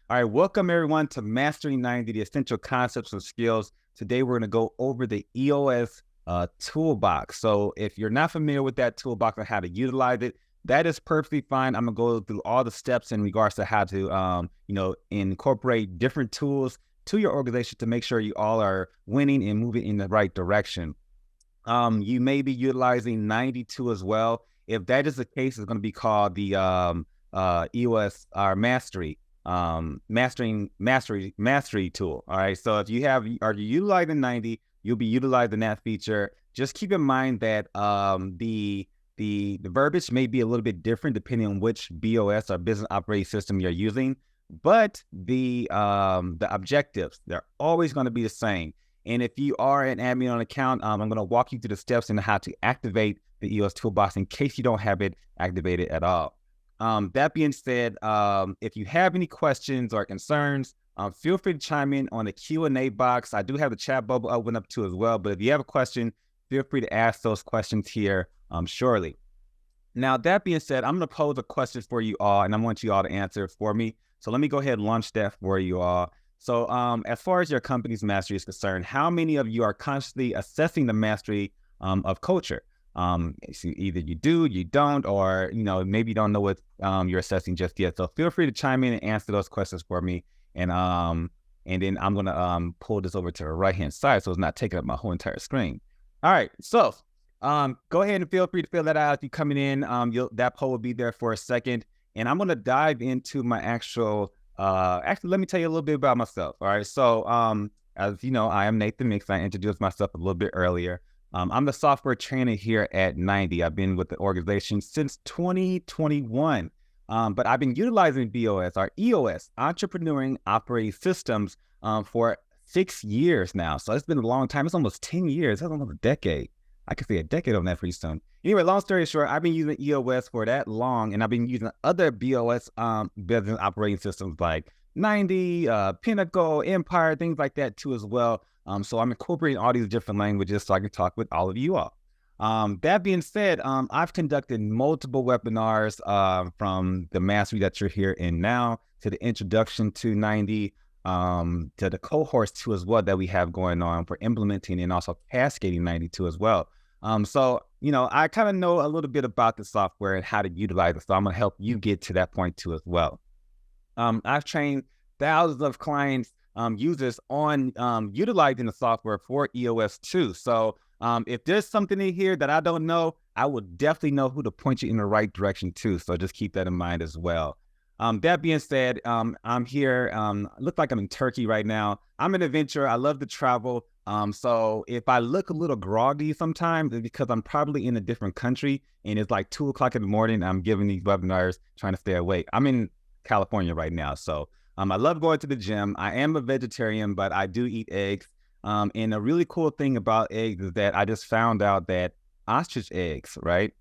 All right, welcome everyone to Mastering 90, the essential concepts and skills. Today we're going to go over the EOS Toolbox. So if you're not familiar with that toolbox and how to utilize it, that is perfectly fine. I'm going to go through all the steps in regards to how to, incorporate different tools to your organization to make sure you all are winning and moving in the right direction. You may be utilizing 92 as well. If that is the case, it's going to be called the EOS Mastery tool. All right. So if you are you utilizing 90, you'll be utilizing that feature. Just keep in mind that the verbiage may be a little bit different depending on which BOS or business operating system you're using, but the objectives, they're always going to be the same. And if you are an admin on an account, I'm going to walk you through the steps in how to activate the EOS Toolbox in case you don't have it activated at all. That being said, if you have any questions or concerns, feel free to chime in on the Q&A box. I do have the chat bubble open up too as well, but if you have a question, feel free to ask those questions here shortly. Now, that being said, I'm going to pose a question for you all, and I want you all to answer it for me. So let me go ahead and launch that for you all. So as far as your company's mastery is concerned, how many of you are constantly assessing the mastery of culture? So either you do, you don't, or maybe you don't know what you're assessing just yet. So feel free to chime in and answer those questions for me, and then I'm gonna pull this over to the right hand side so it's not taking up my whole entire screen. All right, so go ahead and feel free to fill that out if you're coming in. That poll will be there for a second, and I'm gonna dive into my actual. Actually, let me tell you a little bit about myself. All right, so as you know, I am Nathan Mix. I introduced myself a little bit earlier. I'm the software trainer here at 90. I've been with the organization since 2021, but I've been utilizing BOS, or EOS, Entrepreneuring Operating Systems, for 6 years now. So it's been a long time. It's almost 10 years. That's almost a decade. I could say a decade on that pretty soon. Anyway, long story short, I've been using EOS for that long, and I've been using other BOS business operating systems like 90, Pinnacle, Empire, things like that too as well. So I'm incorporating all these different languages so I can talk with all of you all. That being said, I've conducted multiple webinars from the mastery that you're here in now to the introduction to 90, to the cohorts too as well that we have going on for implementing and also cascading 92 as well. So, I kind of know a little bit about the software and how to utilize it. So I'm going to help you get to that point too as well. I've trained thousands of clients, users on utilizing the software for EOS too. So if there's something in here that I don't know, I will definitely know who to point you in the right direction too. So just keep that in mind as well. That being said, I'm here. Look like I'm in Turkey right now. I'm an adventurer. I love to travel. So if I look a little groggy sometimes, it's because I'm probably in a different country and it's like 2 o'clock in the morning. I'm giving these webinars, trying to stay awake. I'm in California right now. So I love going to the gym. I am a vegetarian, but I do eat eggs. And a really cool thing about eggs is that I just found out that ostrich eggs, right?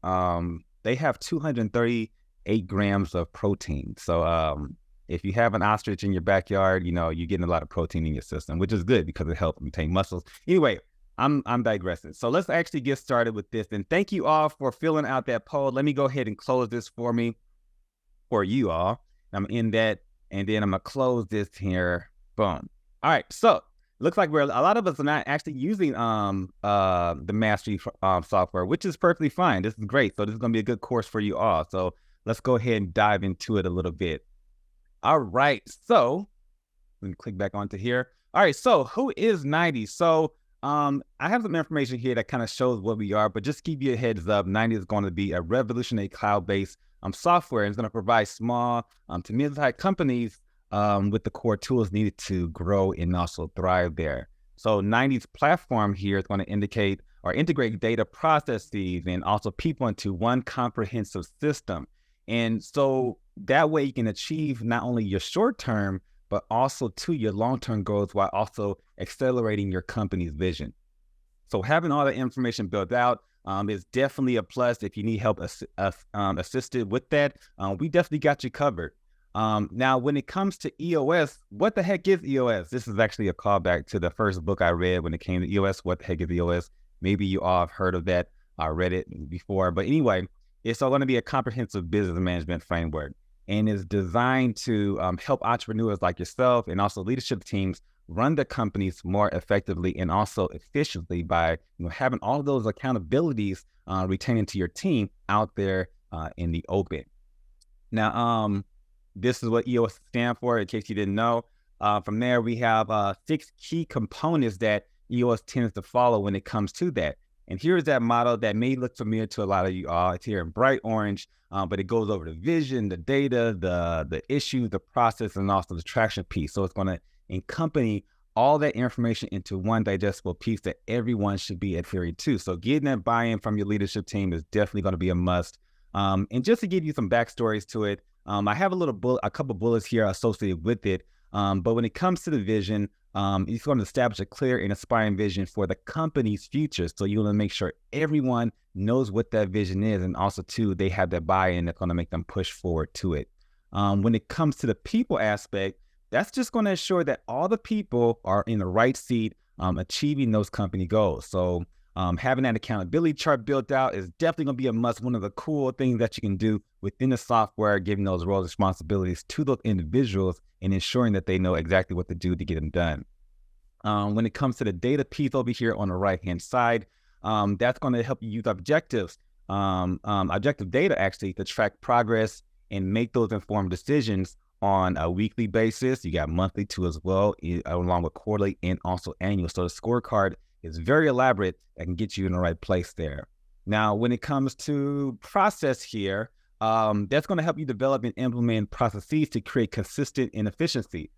They have 238 grams of protein. So if you have an ostrich in your backyard, you're getting a lot of protein in your system, which is good because it helps maintain muscles. Anyway, I'm digressing. So let's actually get started with this. And thank you all for filling out that poll. Let me go ahead and close this for you all. I'm in that, and then I'm gonna close this here. Boom. All right. So looks like a lot of us are not actually using the Mastery software, which is perfectly fine. This is great. So this is gonna be a good course for you all. So let's go ahead and dive into it a little bit. All right. So let me click back onto here. All right. So who is 90? So I have some information here that kind of shows what we are, but just give you a heads up. 90 is going to be a revolutionary cloud-based software, and it's going to provide small to mid-sized companies with the core tools needed to grow and also thrive there. So 90's platform here is going to integrate data processes and also people into one comprehensive system. And so that way you can achieve not only your short-term, but also to your long-term goals while also accelerating your company's vision. So having all the information built out is definitely a plus. If you need help assisted with that, we definitely got you covered. Now, when it comes to EOS, what the heck is EOS? This is actually a callback to the first book I read when it came to EOS. What the heck is EOS? Maybe you all have heard of that. I read it before. But anyway, it's all going to be a comprehensive business management framework. and is designed to help entrepreneurs like yourself and also leadership teams run their companies more effectively and also efficiently by having all of those accountabilities retaining to your team out there in the open. Now, this is what EOS stands for, in case you didn't know. From there, we have 6 key components that EOS tends to follow when it comes to that. And here's that model that may look familiar to a lot of you all. It's here in bright orange, but it goes over the vision, the data, the issue, the process, and also the traction piece. So it's going to accompany all that information into one digestible piece that everyone should be adhering to. So getting that buy-in from your leadership team is definitely going to be a must. And just to give you some backstories to it, I have a couple bullets here associated with it. But when it comes to the vision, it's going to establish a clear and inspiring vision for the company's future. So you want to make sure everyone knows what that vision is. And also, too, they have that buy-in that's going to make them push forward to it. When it comes to the people aspect, that's just going to ensure that all the people are in the right seat, achieving those company goals. So having that accountability chart built out is definitely going to be a must. One of the cool things that you can do within the software, giving those roles and responsibilities to those individuals and ensuring that they know exactly what to do to get them done. When it comes to the data piece over here on the right-hand side, that's going to help you use objective data actually to track progress and make those informed decisions on a weekly basis. You got monthly too as well, along with quarterly and also annual. So the scorecard is very elaborate and can get you in the right place there. Now, when it comes to process here, that's going to help you develop and implement processes to create consistent and efficiency.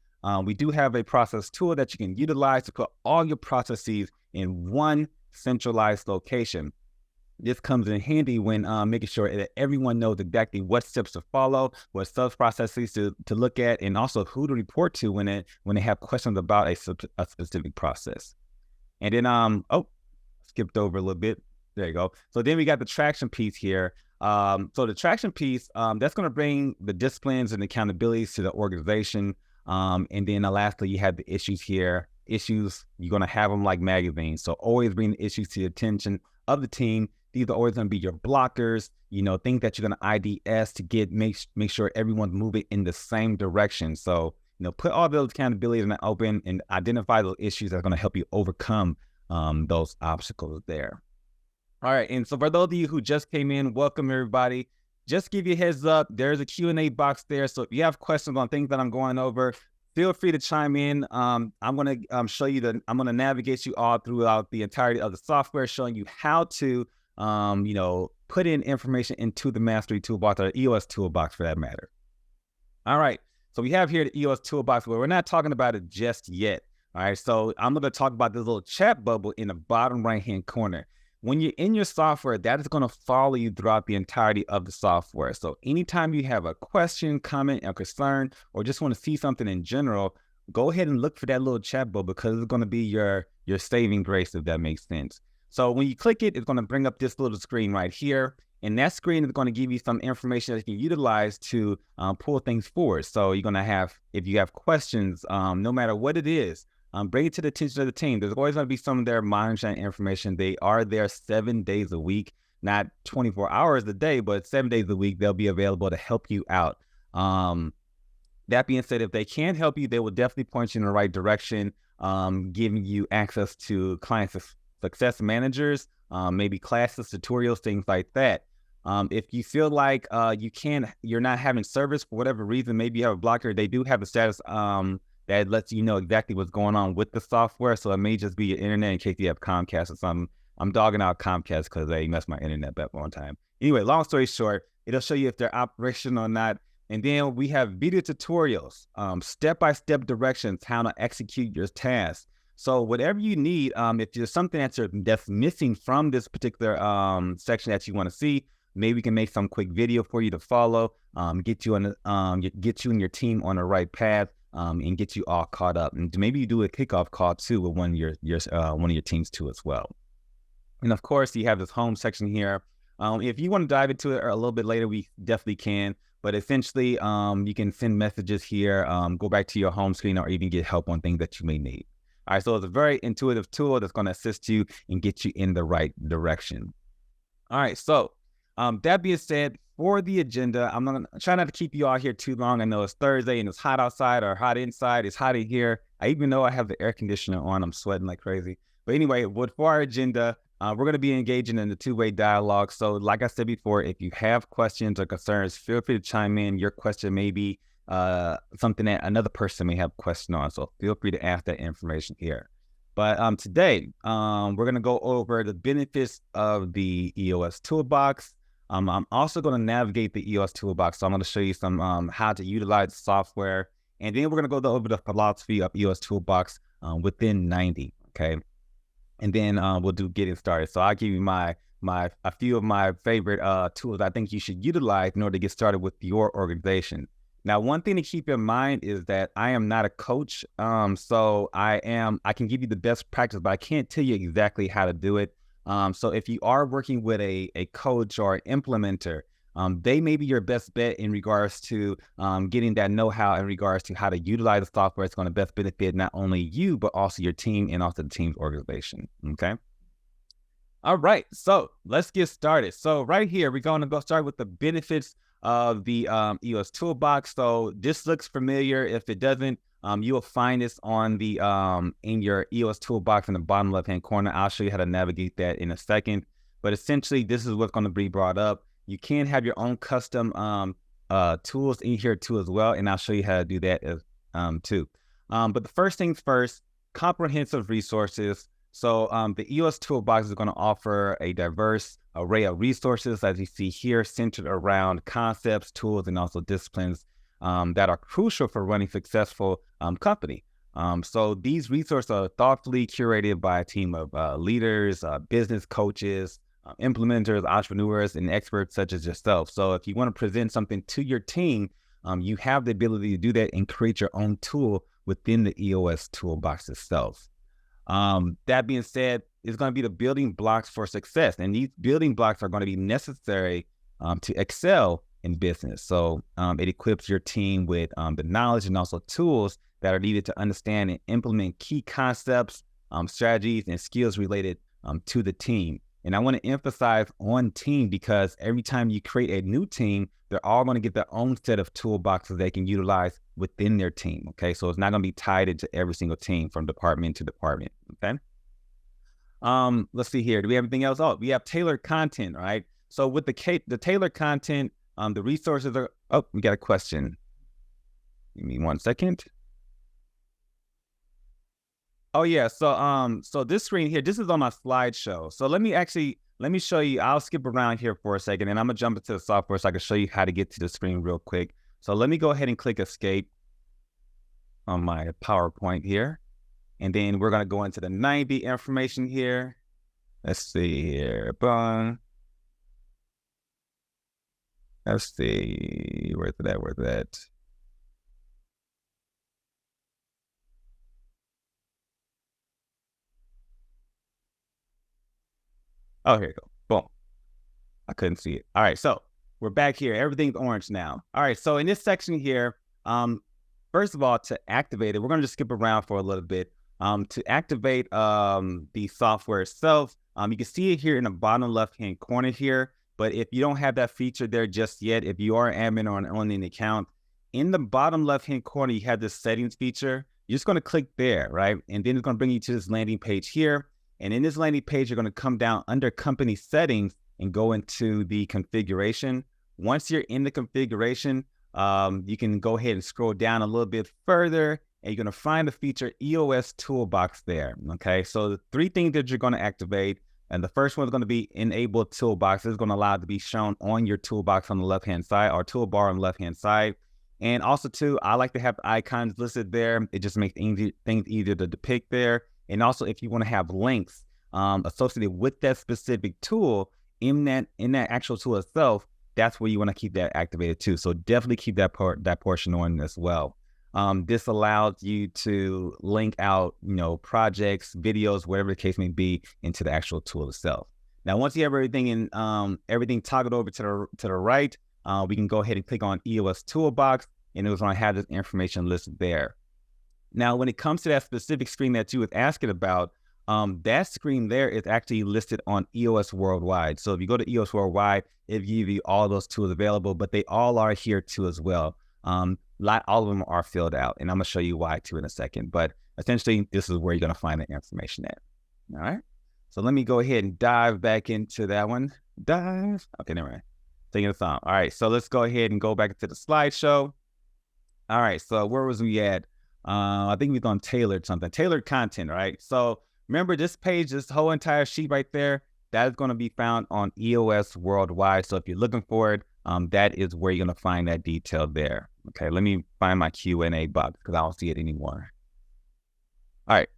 We do have a process tool that you can utilize to put all your processes in one centralized location. This comes in handy when making sure that everyone knows exactly what steps to follow, what sub-processes to look at, and also who to report to when they have questions about a specific process. And then, skipped over a little bit. There you go. So then we got the traction piece here. So the traction piece, that's going to bring the disciplines and accountabilities to the organization. And then lastly, you have the issues here. Issues, you're going to have them like magazines. So always bring the issues to the attention of the team. These are always going to be your blockers, things that you're going to IDS to make sure everyone's moving in the same direction. So, put all those accountabilities in the open and identify those issues that are going to help you overcome those obstacles there. All right. And so for those of you who just came in, welcome everybody. Just give you a heads up. There's a Q&A box there. So if you have questions on things that I'm going over, feel free to chime in. I'm going to show you I'm going to navigate you all throughout the entirety of the software, showing you how to, put in information into the Mastery Toolbox, or EOS Toolbox for that matter. All right. So we have here the EOS Toolbox, where we're not talking about it just yet. All right. So I'm going to talk about this little chat bubble in the bottom right-hand corner. When you're in your software, that is going to follow you throughout the entirety of the software. So anytime you have a question, comment, or concern, or just want to see something in general, go ahead and look for that little chat bubble, because it's going to be your saving grace, if that makes sense. So when you click it, it's going to bring up this little screen right here. And that screen is going to give you some information that you can utilize to pull things forward. So you're going to have, if you have questions, no matter what it is, bring it to the attention of the team. There's always going to be some of their monitoring information. They are there 7 days a week, not 24 hours a day, but 7 days a week. They'll be available to help you out. That being said, if they can't help you, they will definitely point you in the right direction, giving you access to client success managers, maybe classes, tutorials, things like that. If you feel like you're not having service for whatever reason, maybe you have a blocker, they do have a status that lets you know exactly what's going on with the software. So it may just be your internet in case you have Comcast or something. I'm dogging out Comcast because they messed my internet back one time. Anyway, long story short, it'll show you if they're operational or not. And then we have video tutorials, step-by-step directions, how to execute your tasks. So whatever you need, if there's something that's missing from this particular section that you want to see, maybe we can make some quick video for you to follow, get you and your team on the right path, and get you all caught up. And maybe you do a kickoff call too with one of your teams too as well. And of course, you have this home section here. If you want to dive into it a little bit later, we definitely can. But essentially, you can send messages here, go back to your home screen, or even get help on things that you may need. All right, so it's a very intuitive tool that's going to assist you and get you in the right direction. All right, so That being said, for the agenda, I'm not gonna try not to keep you all here too long. I know it's Thursday and it's hot outside or hot inside. It's hot in here. I even know I have the air conditioner on. I'm sweating like crazy. But anyway, for our agenda, we're going to be engaging in the two-way dialogue. So like I said before, if you have questions or concerns, feel free to chime in. Your question may be something that another person may have a question on. So feel free to ask that information here. But today, we're going to go over the benefits of the EOS Toolbox. I'm also going to navigate the EOS Toolbox. So I'm going to show you some how to utilize the software. And then we're going to go over the philosophy of EOS Toolbox within 90, okay? And then we'll do getting started. So I'll give you a few of my favorite tools I think you should utilize in order to get started with your organization. Now, one thing to keep in mind is that I am not a coach. So I can give you the best practice, but I can't tell you exactly how to do it. So if you are working with a coach or an implementer, they may be your best bet in regards to getting that know-how in regards to how to utilize the software. It's going to best benefit not only you, but also your team and also the team's organization, okay? All right, so let's get started. So right here, we're going to go start with the benefits of the EOS Toolbox. So this looks familiar. If it doesn't, you will find this on the in your EOS Toolbox in the bottom left-hand corner. I'll show you how to navigate that in a second. But essentially, this is what's going to be brought up. You can have your own custom tools in here too as well, and I'll show you how to do that too. But the first things first, comprehensive resources. So the EOS Toolbox is going to offer a diverse array of resources, as you see here, centered around concepts, tools, and also disciplines that are crucial for running successful company. So these resources are thoughtfully curated by a team of leaders, business coaches, implementers, entrepreneurs, and experts such as yourself. So if you want to present something to your team, you have the ability to do that and create your own tool within the EOS Toolbox itself. That being said, it's going to be the building blocks for success. And these building blocks are going to be necessary to excel in business. So it equips your team with the knowledge and also tools that are needed to understand and implement key concepts, strategies, and skills related to the team. And I want to emphasize on team because every time you create a new team, they're all going to get their own set of toolboxes they can utilize within their team, okay? So it's not going to be tied into every single team from department to department, okay? Let's see here. Do we have anything else? Oh, we have tailored content, right? So with the tailored content, the resources are, oh, we got a question. Give me 1 second. Oh yeah, so this screen here, this is on my slideshow. So let me show you. I'll skip around here for a second, and I'm gonna jump into the software so I can show you how to get to the screen real quick. So let me go ahead and click escape on my PowerPoint here, and then we're gonna go into the 90 information here. Let's see here, boom. Let's see, where's that? Oh, here you go. Boom. I couldn't see it. All right, so we're back here. Everything's orange now. All right, so in this section here, first of all, to activate it, we're going to just skip around for a little bit. To activate the software itself, you can see it here in the bottom left-hand corner here. But if you don't have that feature there just yet, if you are an admin or on an account, in the bottom left-hand corner, you have this settings feature. You're just going to click there, right? And then it's going to bring you to this landing page here. And in this landing page, you're going to come down under company settings and go into the configuration. Once you're in the configuration, you can go ahead and scroll down a little bit further, and you're going to find the feature EOS Toolbox there. Okay, so the 3 things that you're going to activate, and the first one is going to be Enable Toolbox. This is going to allow it to be shown on your toolbox on the left-hand side, or toolbar on the left-hand side. And also, too, I like to have the icons listed there. It just makes things easier to depict there. And also, if you want to have links associated with that specific tool in that actual tool itself, that's where you want to keep that activated too. So definitely keep that portion on as well. This allows you to link out, projects, videos, whatever the case may be, into the actual tool itself. Now, once you have everything everything toggled over to the right, we can go ahead and click on EOS Toolbox, and it's going to have this information listed there. Now, when it comes to that specific screen that you was asking about, that screen there is actually listed on EOS Worldwide. So if you go to EOS Worldwide, it gives you all those tools available, but they all are here too as well. Not all of them are filled out, and I'm gonna show you why too in a second. But essentially, this is where you're gonna find the information at. All right. So let me go ahead and dive back into that one. Okay, never mind. Taking a thumb. All right. So let's go ahead and go back to the slideshow. All right. So where was we at? I think we was on tailored something. Tailored content, right? So remember this page, this whole entire sheet right there, that is going to be found on EOS Worldwide. So if you're looking for it, that is where you're going to find that detail there. Okay, let me find my Q&A box because I don't see it anymore. All right.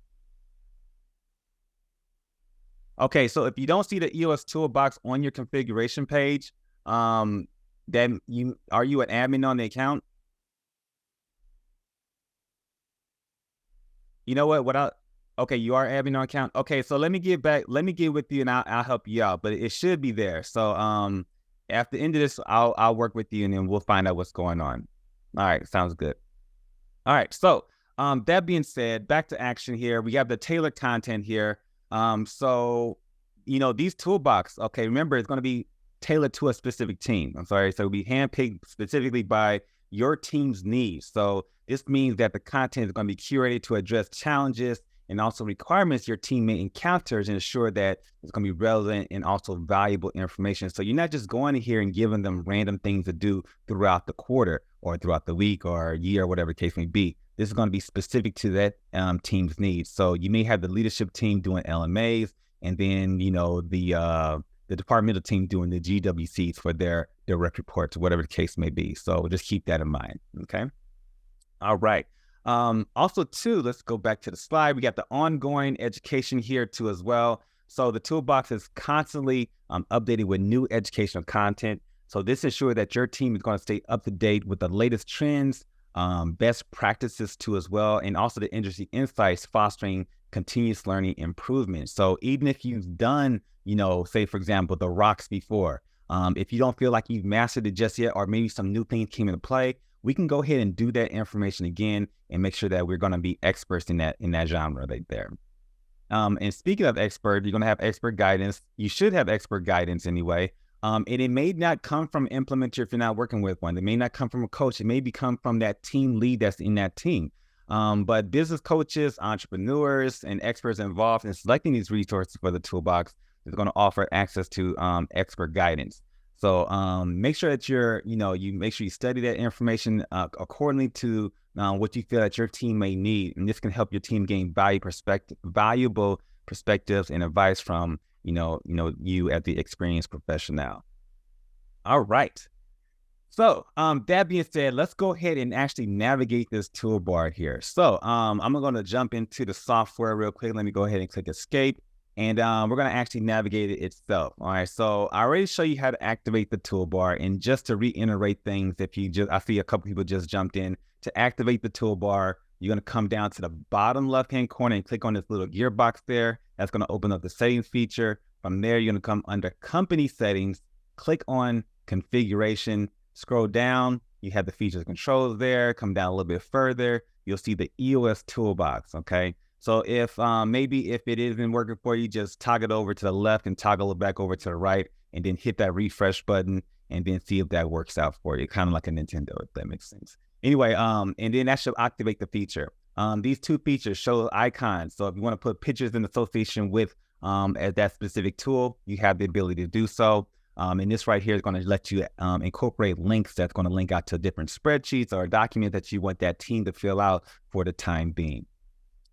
Okay, so if you don't see the EOS Toolbox on your configuration page, then are you an admin on the account? You know what? Okay, you are admin on account. Okay, so let me get with you and I'll help you out, but it should be there. So after the end of this, I'll work with you and then we'll find out what's going on. All right, sounds good. All right, so that being said, back to action here. We have the tailored content here. So these toolbox, okay, remember it's going to be tailored to a specific team. So it'll be handpicked specifically by your team's needs. So this means that the content is going to be curated to address challenges and also requirements your teammate encounters and ensure that it's going to be relevant and also valuable information. So you're not just going in here and giving them random things to do throughout the quarter or throughout the week or year, or whatever the case may be. This is going to be specific to that team's needs. So you may have the leadership team doing LMAs, and then the departmental team doing the GWCs for their direct reports, whatever the case may be. So just keep that in mind. Okay. All right. Also too, let's go back to the slide. We got the ongoing education here too as well. So the toolbox is constantly updated with new educational content. So this ensures that your team is going to stay up to date with the latest trends, best practices too as well, and also the industry insights fostering continuous learning improvement. So even if you've done, say for example, the rocks before, if you don't feel like you've mastered it just yet, or maybe some new things came into play, we can go ahead and do that information again and make sure that we're going to be experts in that genre right there. And speaking of expert, you're going to have expert guidance. You should have expert guidance anyway. And it may not come from an implementer if you're not working with one. It may not come from a coach. It may come from that team lead that's in that team. But business coaches, entrepreneurs, and experts involved in selecting these resources for the toolbox is going to offer access to expert guidance. So make sure that you make sure you study that information accordingly to what you feel that your team may need, and this can help your team gain valuable perspectives and advice from you as the experienced professional. All right. So that being said, let's go ahead and actually navigate this toolbar here. So I'm going to jump into the software real quick. Let me go ahead and click escape. And we're going to actually navigate it itself. All right. So I already show you how to activate the toolbar. And just to reiterate things, I see a couple people just jumped in. To activate the toolbar, you're going to come down to the bottom left-hand corner and click on this little gearbox there. That's going to open up the settings feature. From there, you're going to come under company settings, click on configuration, scroll down. You have the features and controls there. Come down a little bit further. You'll see the EOS Toolbox. Okay. So if maybe if it isn't working for you, just toggle it over to the left and toggle it back over to the right, and then hit that refresh button and then see if that works out for you. Kind of like a Nintendo, if that makes sense. Anyway, and then that should activate the feature. These two features show icons. So if you want to put pictures in association with that specific tool, you have the ability to do so. And this right here is going to let you incorporate links that's going to link out to different spreadsheets or documents that you want that team to fill out for the time being.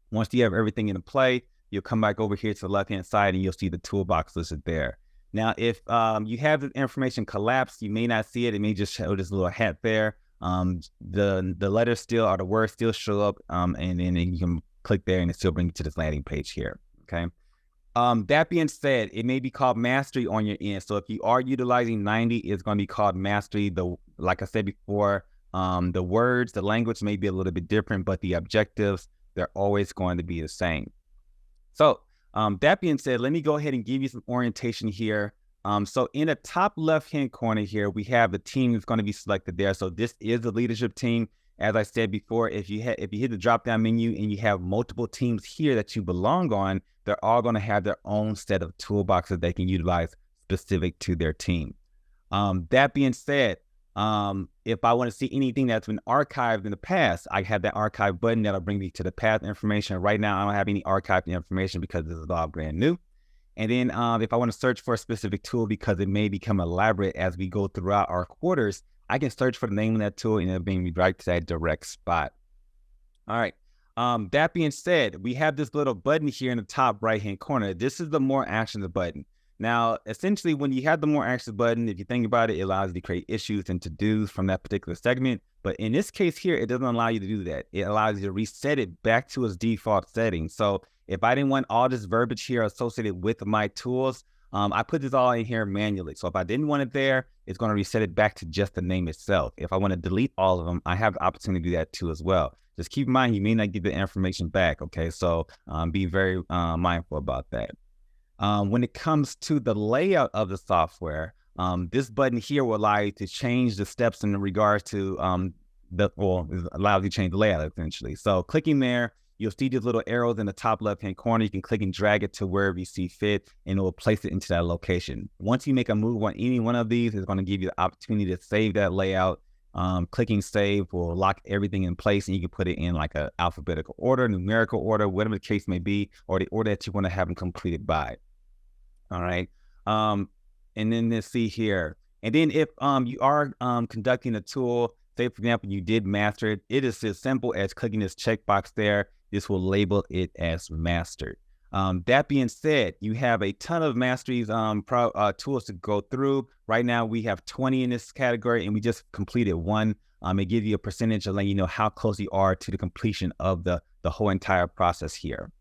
Once you have everything in play, you'll come back over here to the left-hand side and you'll see the toolbox listed there. Now, if you have the information collapsed, you may not see it. It may just show this little hat there. The letters still, or the words still show up, and then you can click there and it still brings you to this landing page here, okay? That being said, it may be called mastery on your end. So if you are utilizing 90, it's going to be called mastery. Like I said before, the words, the language may be a little bit different, but the objectives, they're always going to be the same. So that being said, let me go ahead and give you some orientation here. So in the top left-hand corner here, we have the team that's going to be selected there. So this is the leadership team. as I said before, if you hit the drop-down menu and you have multiple teams here that you belong on, they're all going to have their own set of toolboxes they can utilize specific to their team. That being said, if I want to see anything that's been archived in the past, I have that archive button that'll bring me to the past information. Right now, I don't have any archived information because this is all brand new. And then if I want to search for a specific tool because it may become elaborate as we go throughout our quarters, I can search for the name of that tool and it'll bring me right to that direct spot. All right. That being said, we have this little button here in the top right-hand corner. This is the more actions button. Now, essentially, when you have the more actions button, if you think about it, it allows you to create issues and to-dos from that particular segment. But in this case here, it doesn't allow you to do that. It allows you to reset it back to its default setting. So if I didn't want all this verbiage here associated with my tools, I put this all in here manually. So if I didn't want it there, it's going to reset it back to just the name itself. If I want to delete all of them, I have the opportunity to do that too as well. Just keep in mind, you may not get the information back, okay? So be very mindful about that. When it comes to the layout of the software, this button here will allow you to change the steps in regards to allows you to change the layout essentially. So clicking there, you'll see these little arrows in the top left-hand corner. You can click and drag it to wherever you see fit, and it will place it into that location. Once you make a move on any one of these, it's going to give you the opportunity to save that layout. Clicking save will lock everything in place, and you can put it in like an alphabetical order, numerical order, whatever the case may be, or the order that you want to have them completed by. All right. And then let's see here. And then if you are conducting a tool, say for example, you did master it, it is as simple as clicking this checkbox there. This will label it as mastered. That being said, you have a ton of masteries tools to go through. Right now, we have 20 in this category, and we just completed one. It gives you a percentage of letting you know how close you are to the completion of the whole entire process here.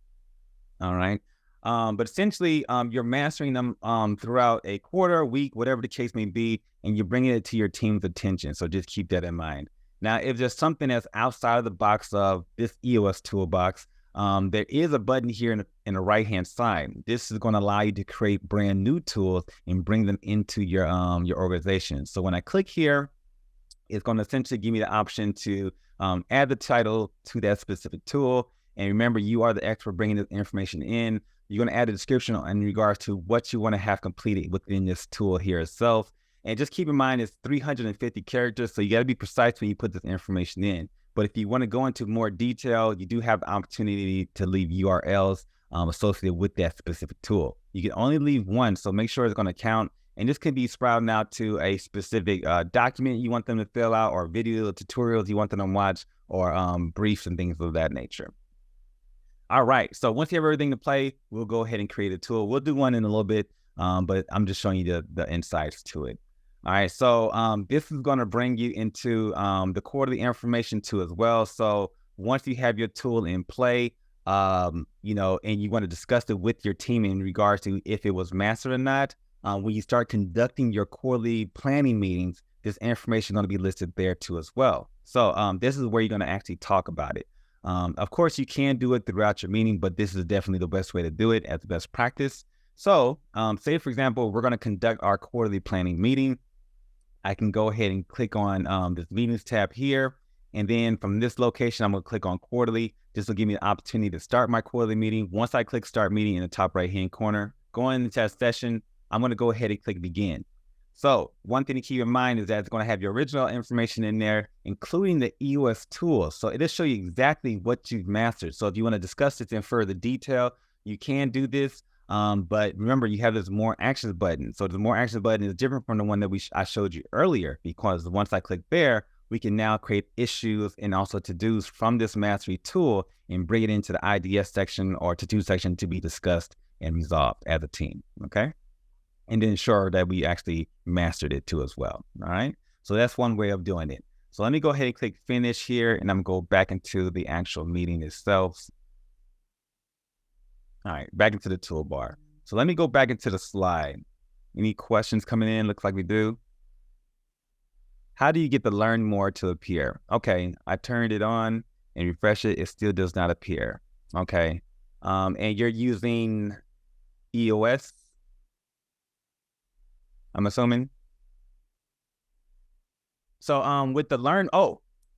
All right. But essentially, you're mastering them throughout a quarter, week, whatever the case may be, and you're bringing it to your team's attention. So just keep that in mind. Now, if there's something that's outside of the box of this EOS toolbox, there is a button here in the right-hand side. This is going to allow you to create brand new tools and bring them into your organization. So when I click here, it's going to essentially give me the option to add the title to that specific tool. And remember, you are the expert bringing this information in. You're going to add a description in regards to what you want to have completed within this tool here itself. And just keep in mind, it's 350 characters, so you got to be precise when you put this information in. But if you want to go into more detail, you do have the opportunity to leave URLs associated with that specific tool. You can only leave one, so make sure it's going to count. And this can be sprouting out to a specific document you want them to fill out, or video tutorials you want them to watch, or briefs and things of that nature. All right, so once you have everything to play, we'll go ahead and create a tool. We'll do one in a little bit, but I'm just showing you the insights to it. All right, so this is going to bring you into the quarterly information too as well. So once you have your tool in play, you know, and you want to discuss it with your team in regards to if it was mastered or not, when you start conducting your quarterly planning meetings, this information is going to be listed there too as well. So this is where you're going to actually talk about it. Of course, you can do it throughout your meeting, but this is definitely the best way to do it as the best practice. So say, for example, we're going to conduct our quarterly planning meeting. I can go ahead and click on this meetings tab here. And then from this location, I'm going to click on quarterly. This will give me the opportunity to start my quarterly meeting. Once I click start meeting in the top right-hand corner, going into that session, I'm going to go ahead and click begin. So one thing to keep in mind is that it's going to have your original information in there, including the EOS tools. So it'll show you exactly what you've mastered. So if you want to discuss this in further detail, you can do this. But remember, you have this more actions button. So the more actions button is different from the one that I showed you earlier, because once I click there, we can now create issues and also to-dos from this mastery tool and bring it into the IDS section or to-do section to be discussed and resolved as a team. Okay. And then ensure that we actually mastered it too as well. All right. So that's one way of doing it. So let me go ahead and click finish here, and I'm going to go back into the actual meeting itself. All right, back into the toolbar. So let me go back into the slide. Any questions coming in? Looks like we do. How do you get the learn more to appear? Okay, I turned it on and refresh it. It still does not appear. Okay. And you're using EOS, I'm assuming. So with the learn,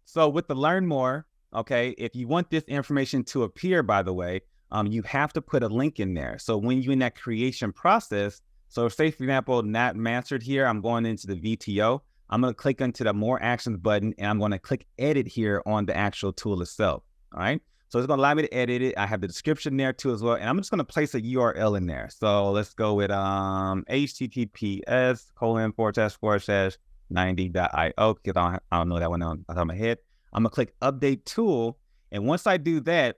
So with the learn more, okay, if you want this information to appear, by the way, you have to put a link in there. So when you're in that creation process, so say, for example, not mastered here, I'm going into the VTO. I'm going to click into the more actions button, and I'm going to click edit here on the actual tool itself. All right. So it's going to allow me to edit it. I have the description there too as well. And I'm just going to place a URL in there. So let's go with https://90.io, because I don't know that one on the top of my head. I'm going to click update tool. And once I do that,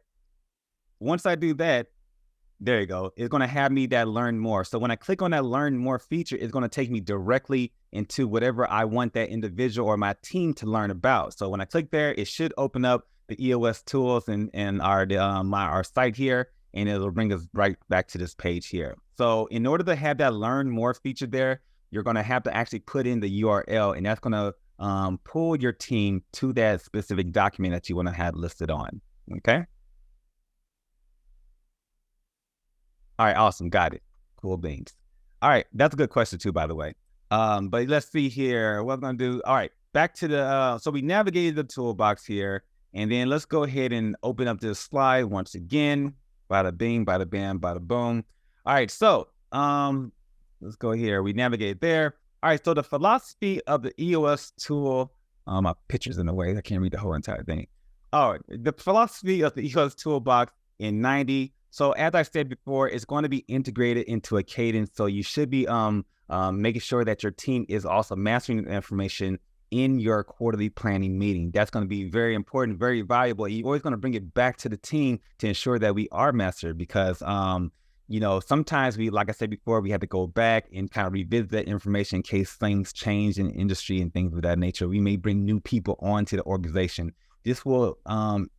there you go. It's going to have me that learn more. So when I click on that learn more feature, it's going to take me directly into whatever I want that individual or my team to learn about. So when I click there, it should open up the EOS tools and our site here, and it'll bring us right back to this page here. So in order to have that learn more feature there, you're going to have to actually put in the URL, and that's going to pull your team to that specific document that you want to have listed on. Okay. All right, awesome, got it. Cool beans. All right, that's a good question too, by the way. But let's see here, what I'm gonna do. All right, back to the, so we navigated the toolbox here, and then let's go ahead and open up this slide once again. Bada bing, bada bam, bada boom. All right, so let's go here, we navigate there. All right, so the philosophy of the EOS tool, my picture's in the way, I can't read the whole entire thing. All right, the philosophy of the EOS toolbox in 90. So as I said before, it's going to be integrated into a cadence. So you should be making sure that your team is also mastering the information in your quarterly planning meeting. That's going to be very important, very valuable. You're always going to bring it back to the team to ensure that we are mastered, because you know, sometimes we, like I said before, we have to go back and kind of revisit that information in case things change in the industry and things of that nature. We may bring new people onto the organization. This will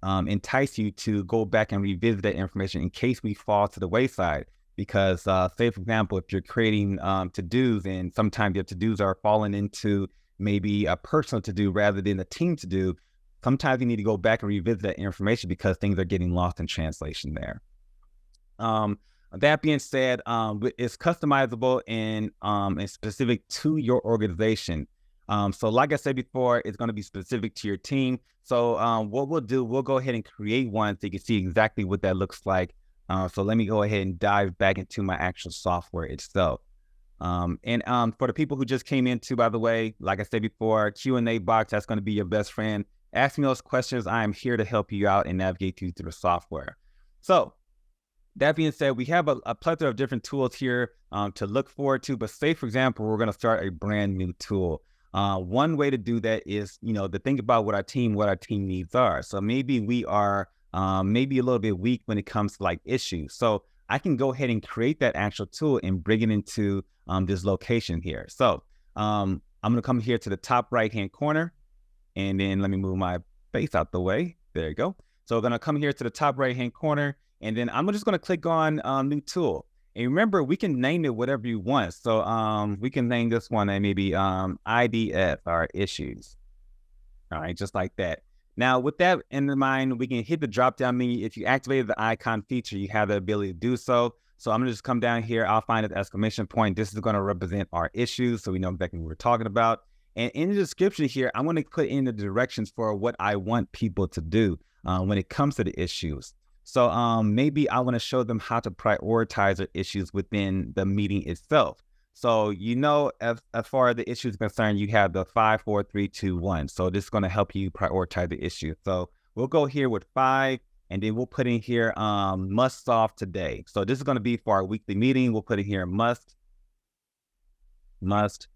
entice you to go back and revisit that information in case we fall to the wayside. Because say, for example, if you're creating to-dos, and sometimes your to-dos are falling into maybe a personal to-do rather than a team to-do, sometimes you need to go back and revisit that information because things are getting lost in translation there. That being said, it's customizable and specific to your organization. So like I said before, it's going to be specific to your team. So what we'll do, we'll go ahead and create one so you can see exactly what that looks like. So let me go ahead and dive back into my actual software itself. For the people who just came into, by the way, like I said before, Q&A box, that's going to be your best friend. Ask me those questions. I am here to help you out and navigate you through the software. So that being said, we have a plethora of different tools here to look forward to. But say, for example, we're going to start a brand new tool. One way to do that is, you know, to think about what our team needs are. So maybe we are maybe a little bit weak when it comes to like issues. So I can go ahead and create that actual tool and bring it into this location here. So I'm going to come here to the top right-hand corner, and then let me move my face out the way. There you go. So we're going to come here to the top right-hand corner, and then I'm just going to click on new tool. And remember, we can name it whatever you want. So we can name this one maybe IDF, or issues. All right, just like that. Now, with that in mind, we can hit the drop-down menu. If you activated the icon feature, you have the ability to do so. So I'm going to just come down here. I'll find an exclamation point. This is going to represent our issues, so we know exactly what we're talking about. And in the description here, I'm going to put in the directions for what I want people to do when it comes to the issues. So maybe I want to show them how to prioritize their issues within the meeting itself. So, you know, as far as the issues concerned, you have the 5, 4, 3, 2, 1. So this is going to help you prioritize the issue. So we'll go here with 5, and then we'll put in here must solve today. So this is going to be for our weekly meeting. We'll put in here must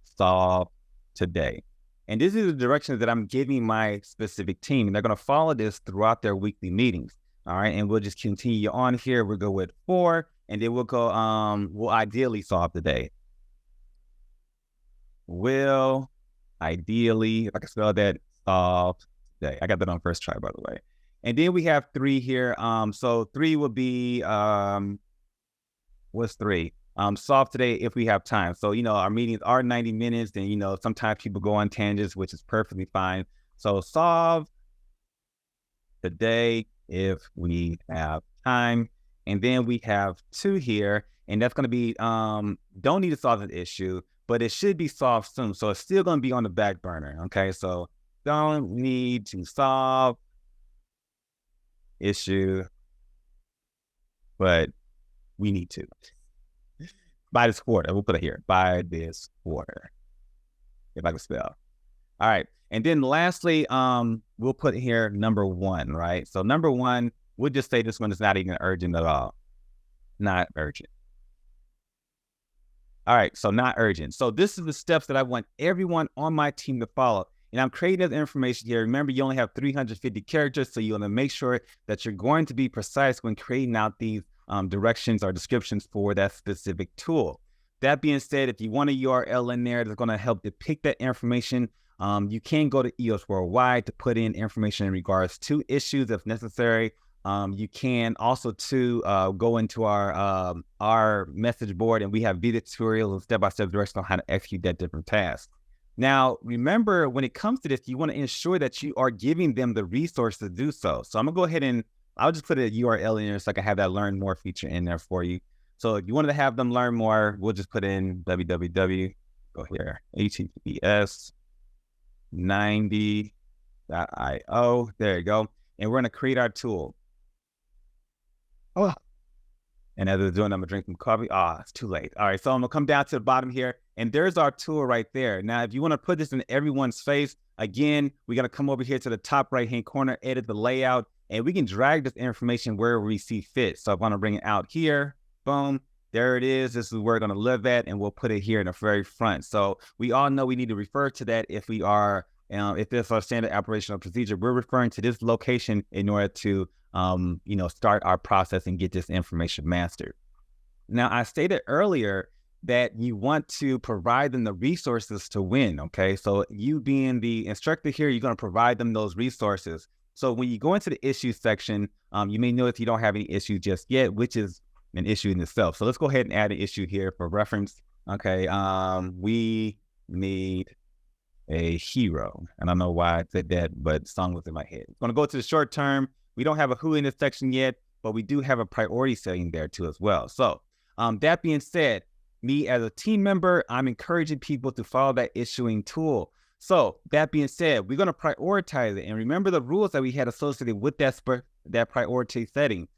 solve today. And this is the directions that I'm giving my specific team. And they're going to follow this throughout their weekly meetings. All right. And we'll just continue on here. We'll go with 4, and then we'll go, we'll ideally solve today. Will ideally, if I can spell that, solve today. I got that on first try, by the way. And then we have 3 here. So 3 will be, what's 3? Solve today if we have time. So, you know, our meetings are 90 minutes, and, you know, sometimes people go on tangents, which is perfectly fine. So solve today if we have time. And then we have 2 here, and that's going to be, don't need to solve an issue, but it should be solved soon. So it's still going to be on the back burner. Okay. So don't need to solve issue, but we need to. By this quarter, we'll put it here. By this quarter, if I can spell. All right. And then lastly, we'll put here number 1, right? So number 1, we'll just say this one is not even urgent at all. Not urgent. All right, so not urgent. So this is the steps that I want everyone on my team to follow. And I'm creating this information here. Remember, you only have 350 characters, so you want to make sure that you're going to be precise when creating out these directions or descriptions for that specific tool. That being said, if you want a URL in there that's going to help depict that information, you can go to EOS Worldwide to put in information in regards to issues if necessary. You can also go into our message board, and we have video tutorials and step-by-step directions on how to execute that different task. Now, remember, when it comes to this, you want to ensure that you are giving them the resource to do so. So I'm gonna go ahead and I'll just put a URL in there so I can have that learn more feature in there for you. So if you wanted to have them learn more, we'll just put in www, go here, https 90.io. There you go. And we're gonna create our tool. Oh, and as it's doing, I'm gonna drink some coffee. It's too late. All right, so I'm gonna come down to the bottom here, and there's our tool right there. Now, if you wanna put this in everyone's face, again, we gotta come over here to the top right-hand corner, edit the layout, and we can drag this information wherever we see fit. So I wanna bring it out here, boom, there it is. This is where we're gonna live at, and we'll put it here in the very front. So we all know we need to refer to that if we are, if it's our standard operational procedure, we're referring to this location in order to start our process and get this information mastered. Now, I stated earlier that you want to provide them the resources to win, okay? So you being the instructor here, you're gonna provide them those resources. So when you go into the issues section, you may notice you don't have any issues just yet, which is an issue in itself. So let's go ahead and add an issue here for reference. Okay, we need a hero. I don't know why I said that, but the song was in my head. I'm gonna go to the short term. We don't have a who in this section yet, but we do have a priority setting there too as well. So that being said, me as a team member, I'm encouraging people to follow that issuing tool. So that being said, we're going to prioritize it. And remember the rules that we had associated with that priority setting.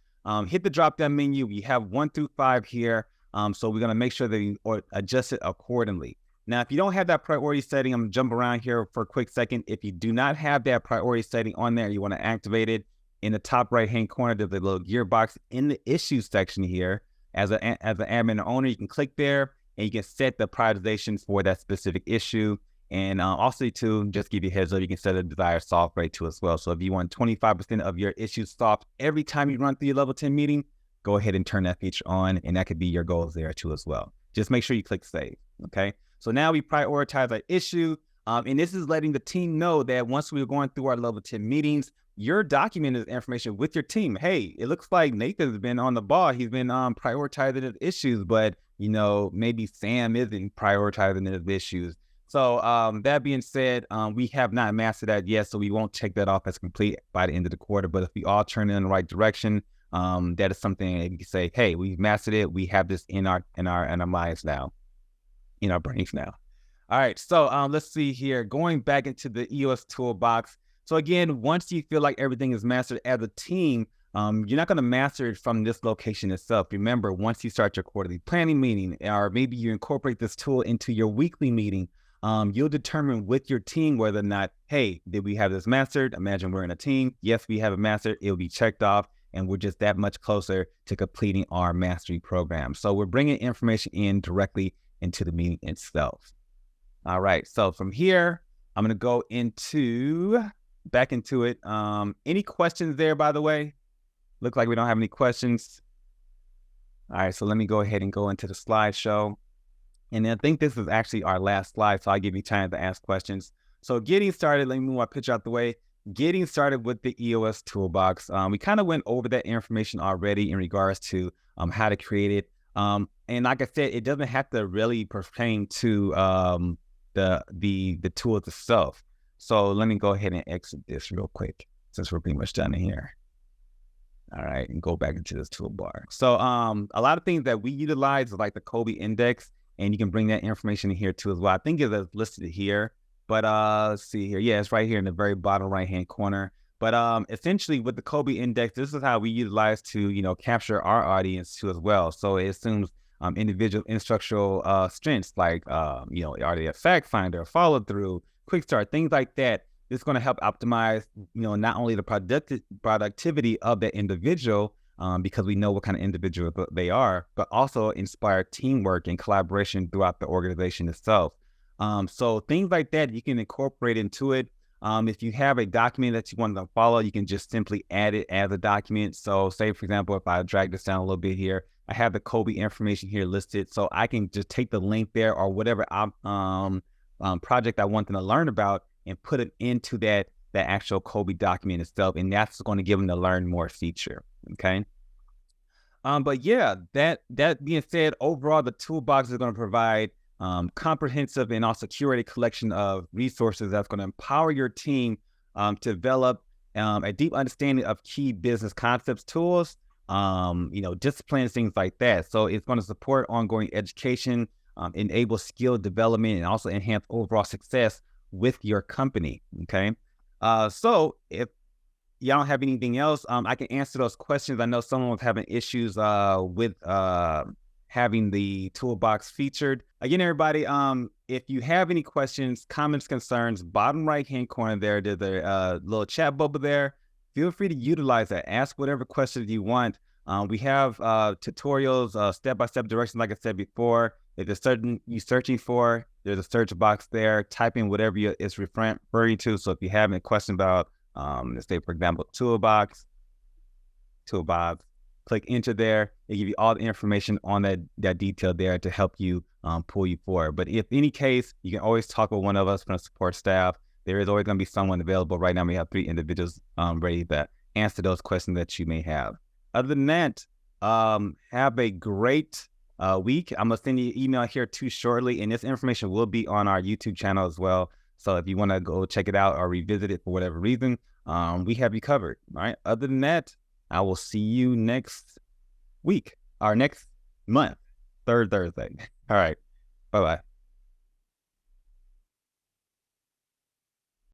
Hit the drop-down menu. We have 1 through 5 here. So we're going to make sure that we adjust it accordingly. Now, if you don't have that priority setting, I'm going to jump around here for a quick second. If you do not have that priority setting on there, you want to activate it. In the top right-hand corner, there's a little gearbox in the issues section here. As an admin or owner, you can click there and you can set the prioritization for that specific issue. And also, to just give you a heads up, you can set a desired solve rate too as well. So if you want 25% of your issues solved every time you run through your level 10 meeting, go ahead and turn that feature on, and that could be your goals there too as well. Just make sure you click save, okay? So now we prioritize our issue, and this is letting the team know that once we're going through our level 10 meetings, you're documenting this information with your team. Hey, it looks like Nathan's been on the ball. He's been prioritizing his issues, but maybe Sam isn't prioritizing his issues. So that being said, we have not mastered that yet, so we won't check that off as complete by the end of the quarter. But if we all turn in the right direction, that is something that we can say, hey, we've mastered it. We have this in our minds now, in our brains now. All right, so let's see here. Going back into the EOS Toolbox. So again, once you feel like everything is mastered as a team, you're not going to master it from this location itself. Remember, once you start your quarterly planning meeting, or maybe you incorporate this tool into your weekly meeting, you'll determine with your team whether or not, hey, did we have this mastered? Imagine we're in a team. Yes, we have it mastered. It'll be checked off, and we're just that much closer to completing our mastery program. So we're bringing information in directly into the meeting itself. All right, so from here, I'm going to go back into it. Any questions there, by the way? Look like we don't have any questions. All right, so let me go ahead and go into the slideshow. And I think this is actually our last slide, so I'll give you time to ask questions. So getting started, let me move my picture out the way. Getting started with the EOS Toolbox. We kind of went over that information already in regards to how to create it. And like I said, it doesn't have to really pertain to the tool itself. So let me go ahead and exit this real quick since we're pretty much done in here. All right, and go back into this toolbar. So a lot of things that we utilize is like the Kobe index, and you can bring that information in here too as well. I think it's listed here. But let's see here. Yeah, it's right here in the very bottom right-hand corner. But essentially with the Kobe index, this is how we utilize to, capture our audience too as well. So it assumes individual instructional strengths like, are they a fact finder, follow through, quick start, things like that. It's going to help optimize, not only the productivity of the individual, because we know what kind of individual they are, but also inspire teamwork and collaboration throughout the organization itself. So things like that you can incorporate into it. If you have a document that you want to follow, you can just simply add it as a document. So say, for example, if I drag this down a little bit here, I have the Kobe information here listed. So I can just take the link there or whatever project I want them to learn about and put it into that actual Kobe document itself. And that's going to give them the learn more feature. Okay. But yeah, that being said, overall, the toolbox is going to provide comprehensive and also curated collection of resources that's going to empower your team to develop a deep understanding of key business concepts, tools, disciplines, things like that. So it's going to support ongoing education, enable skill development, and also enhance overall success with your company. Okay. So if y'all don't have anything else, I can answer those questions. I know someone was having issues with having the toolbox featured. Again, everybody, if you have any questions, comments, concerns, bottom right-hand corner there's a little chat bubble there. Feel free to utilize that. Ask whatever questions you want. We have tutorials, step-by-step directions, like I said before. If there's certain you're searching for, there's a search box there. Type in whatever it's referring to. So if you have any question about, let's say, for example, toolbox, click enter there. They give you all the information on that detail there to help you pull you forward. But if any case, you can always talk with one of us from the support staff. There is always going to be someone available. Right now, we have 3 individuals ready to answer those questions that you may have. Other than that, have a great week. I'm going to send you an email here too shortly, and this information will be on our YouTube channel as well. So if you want to go check it out or revisit it for whatever reason, we have you covered. All right. Other than that, I will see you next week or next month, third Thursday. All right. Bye-bye.